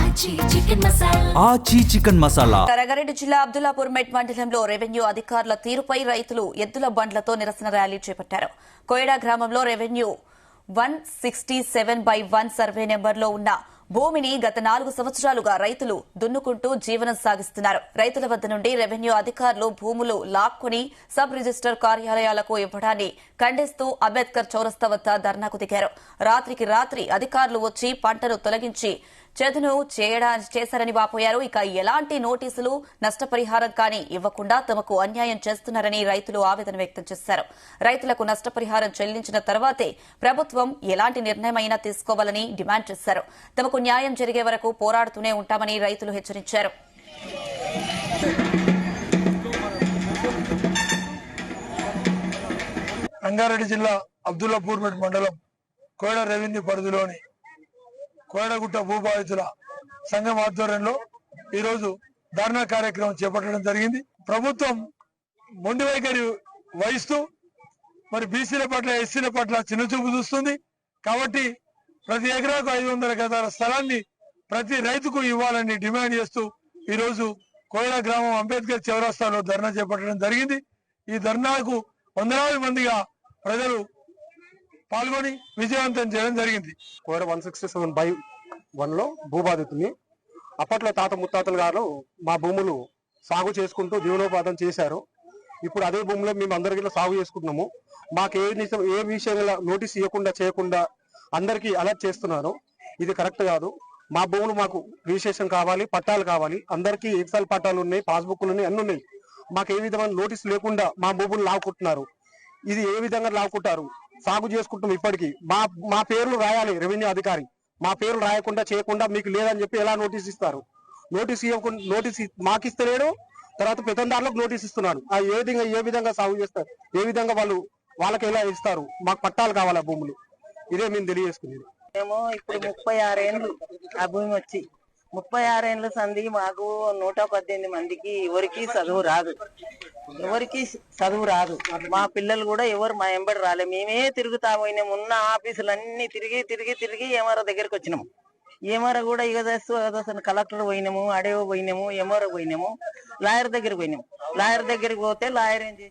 ఆచి చికెన్ మసాలా. రంగారెడ్డి జిల్లా అబ్దుల్లాపూర్ మెట్ మండలంలో రెవెన్యూ అధికారుల తీరుపై రైతులు ఎద్దుల బండ్లతో నిరసన ర్యాలీ చేపట్టారు. కోయడా గ్రామంలో రెవెన్యూ 167/1 సర్వే నెంబర్లో ఉన్న భూమిని గత 4 సంవత్సరాలుగా రైతులు దున్నుకుంటూ జీవనం సాగిస్తున్నారు. రైతుల వద్ద నుండి రెవెన్యూ అధికారులు భూములు లాక్కొని సబ్ రిజిస్టర్ కార్యాలయాలకు ఇవ్వడాన్ని ఖండిస్తూ అంబేద్కర్ చౌరస్తా వద్ద ధర్నాకు దిగారు. రాత్రికి రాత్రి అధికారులు వచ్చి పంటను తొలగించి చదును చేశారని వాపోయారు. ఇక ఎలాంటి నోటీసులు నష్టపరిహారం కానీ ఇవ్వకుండా తమకు అన్యాయం చేస్తున్నారని రైతులు ఆవేదన వ్యక్తం చేశారు. రైతులకు నష్టపరిహారం చెల్లించిన తర్వాతే ప్రభుత్వం ఎలాంటి నిర్ణయమైనా తీసుకోవాలని డిమాండ్ చేశారు. తమకు న్యాయం జరిగే వరకు పోరాడుతూనే ఉంటామని రైతులు హెచ్చరించారు. రంగారెడ్డి జిల్లా అబ్దుల్లాపూర్ మండలం కోయడ రెవెన్యూ పరిధిలోని కోయడగుట్ట భూబాధితుల సంఘం ఆధ్వర్యంలో ఈరోజు ధర్నా కార్యక్రమం చేపట్టడం జరిగింది. ప్రభుత్వం మొండి వైఖరి వహిస్తూ మరి బీసీల పట్ల ఎస్సీల పట్ల చిన్నచూపు చూస్తుంది. కాబట్టి ప్రతి ఎకరాకు 500 గజాల స్థలాన్ని ప్రతి రైతుకు ఇవ్వాలని డిమాండ్ చేస్తూ ఈరోజు కోయడ గ్రామం అంబేద్కర్ చౌరస్తాలో ధర్నా చేపట్టడం జరిగింది. ఈ ధర్నాకు వందలాది మందిగా ప్రజలు పాల్గొని విజయవంతం చేయడం జరిగింది. కోయడ 167/1 లో భూబాధితుని అప్పట్లో తాత ముత్తాతలు గారు మా భూములు సాగు చేసుకుంటూ జీవనోపాధం చేశారు. ఇప్పుడు అదే భూమిలో మేము అందరికీ సాగు చేసుకుంటున్నాము. మాకు ఏ విషయంలో నోటీస్ చేయకుండా అందరికీ అలర్ట్ చేస్తున్నారు. ఇది కరెక్ట్ కాదు. మా భూములు మాకు రిజిస్ట్రేషన్ కావాలి, పట్టాలు కావాలి. అందరికీ ఎక్సెల్ పట్టాలు ఉన్నాయి, పాస్బుక్లు ఉన్నాయి, అన్ని ఉన్నాయి. మాకు ఏ విధమైన నోటీస్ లేకుండా మా భూములు లాక్కుంటున్నారు. ఇది ఏ విధంగా లాక్కుంటారు? సాగు చేసుకుంటాం. ఇప్పటికీ మా పేర్లు రాయాలి. రెవెన్యూ అధికారి మా పేర్లు రాయకుండా చేయకుండా మీకు లేదని చెప్పి ఎలా నోటీస్ ఇస్తారు? నోటీస్ మాకు ఇస్తలేడు. తర్వాత పెత్తందారులకు నోటీస్ ఇస్తున్నాడు. ఏ విధంగా సాగు చేస్తారు? ఏ విధంగా వాళ్ళకి ఎలా ఇస్తారు? మాకు పట్టాలు కావాలి ఆ భూములు. ఇదే మేము తెలియజేసుకునేది. మేము ఇప్పుడు 36 ఏళ్ళు ఆ భూమి వచ్చి 36 ఏళ్ళ సంది మాకు 118 మందికి ఎవరికి చదువు రాదు. మా పిల్లలు కూడా ఎవరు మా ఎంబడి రాలే. మేమే తిరుగుతా పోయినాము. ఉన్న ఆఫీసులన్నీ తిరిగి ఏమారో దగ్గరికి వచ్చినాము. ఏమారో కూడా ఇక కలెక్టర్ పోయినాము, అడేవో పోయినాము, ఏమారో పోయినాము, లాయర్ దగ్గరికి పోయినాము. లాయర్ దగ్గరికి పోతే లాయర్ ఏం చేసి